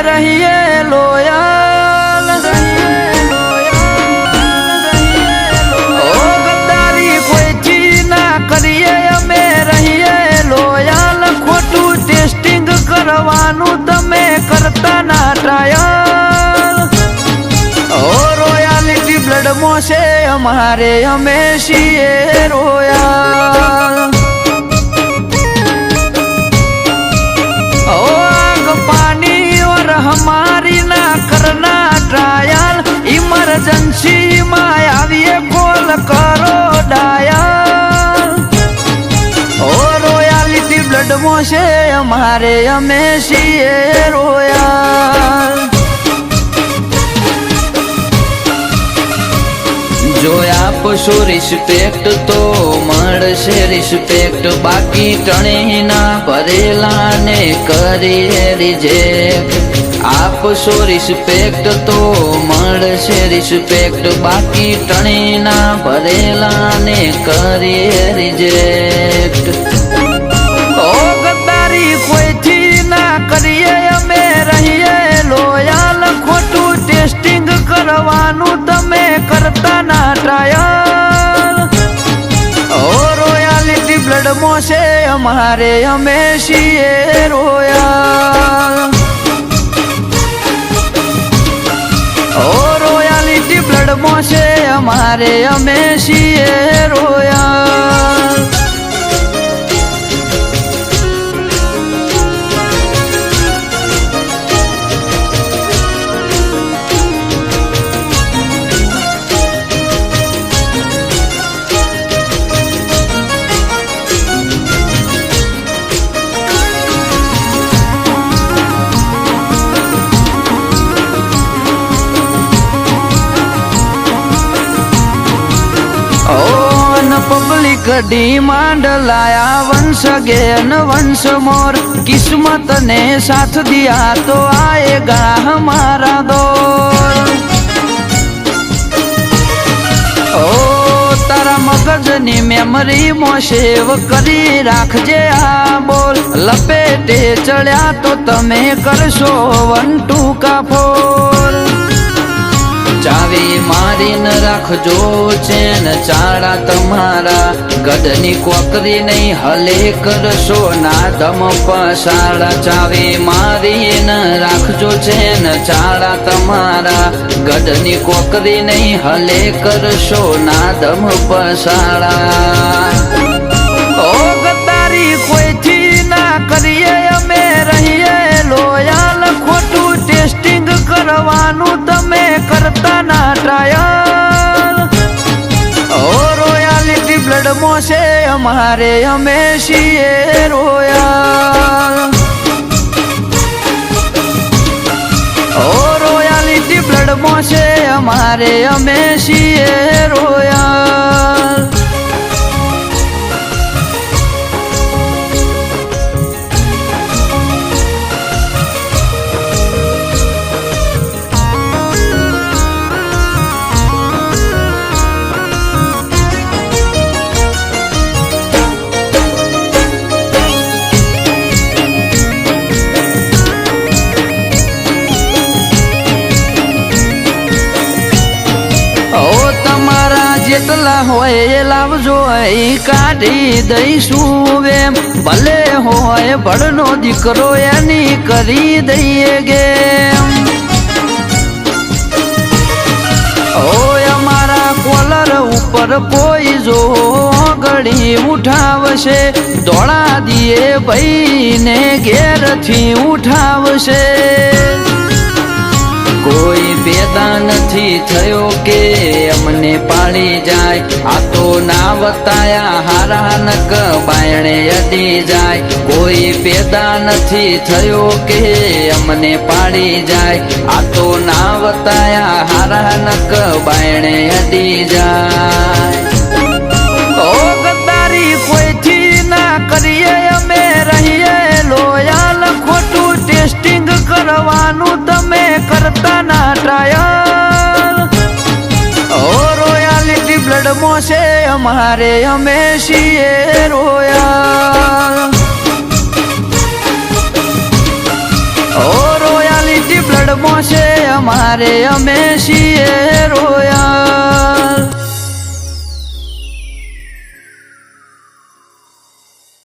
રહીએ લોયલ, ઓ ગદ્દારી કોઈથી ના કરીએ અમે રહીએ લોયલ, ખોટું ટેસ્ટિંગ કરવાનું તમે કરતા ના ટ્રાયલ, ઓ રોયાલિટી બ્લડમાં છે અમારે અમે છીએ રોયલ, हमारी ना करना ट्रायल, इमरजेंसी में आविए कॉल करो डायल, ओ रोयालिटी ब्लड में से हमारे અમે છીએ રોયલ, જો આપશો રિસ્પેક્ટ તો મળશે રિસ્પેક્ટ, બાકી ટણી ના ભરેલા ને કરીએ રિજેક્ટ, આપશો રિસ્પેક્ટ તો મળશે રિસ્પેક્ટ, બાકી ટણી ના ભરેલા ને કરીએ રિજેક્ટ, ઓ ગદ્દારી કોઈથી ના કરીએ અમે રહીએ લોયલ, ખોટું ટેસ્ટિંગ કરવાનું તમે કરતા ના ટ્રાયલ, ઓ રોયાલિટી બ્લડમાં છે અમારે અમે છીએ રોયલ, ઓ રોયાલિટી બ્લડમાં છે અમારે અમે છીએ રોયલ, पब्लिक डिमांड लाया वंश अगेन वंश मोर, किस्मत ने साथ दिया तो आएगा हमारा दौर, ओ तारा मगजनी मेमरी में सेव करी राखजे आ बोल, लपेटे चढ़्या तो तमे करशो 1 2 का फोल, ચાવી મારીને રાખજો ચેન ચાળા તમારા, ગઢની કોકરી નહીં હલે કરશો ના દમ પસાડા, ચાવી મારીને રાખજો ચેન ચાળા તમારા, ગઢની કોકરી નહીં હલે કરશો ના દમ પસાડા, ઓ ગદ્દારી કોઈથી ના કરીએ અમે રહીએ લોયલ, ખોટું ટેસ્ટિંગ કરવાનું તમે કરતા ના ટ્રાયલ, ઓ રોયાલિટી બ્લડમાં છે અમારે અમે છીએ રોયલ, ઓ રોયાલિટી બ્લડમાં છે અમારે અમે છીએ રોયલ, જેટલા હોય એ લાવજો એ કાઢી દઈશું એમ, ભલે હોય ભડનો દીકરો એની કરી દઈએ ગેમ, ઓ અમારા કોલર ઉપર કોઈ જો ગળી ઉઠાવશે, દોડા દીએ ભાઈને ઘેરથી ઉઠાવશે, કોઈ પેદા નથી થયો કે અમને પાડી જાય, આ તો ના વતાયા હારા નક બાયણે અડી જાય, કોઈ પેદા નથી થયો કે અમને પાડી જાય, આ તો ના વતાયા હારા નક બાયણે અડી જાય, ઓ ગદ્દારી કોઈથી ના કરીએ અમે રહીએ લોયલ, ખોટું ટેસ્ટિંગ કરવાનું તમે કરતા ના ટ્રાયલ, ઓ રોયાલિટી બ્લડમાં છે અમારે અમે છીએ રોયલ, ઓ રોયાલિટી અમારે અમે છીએ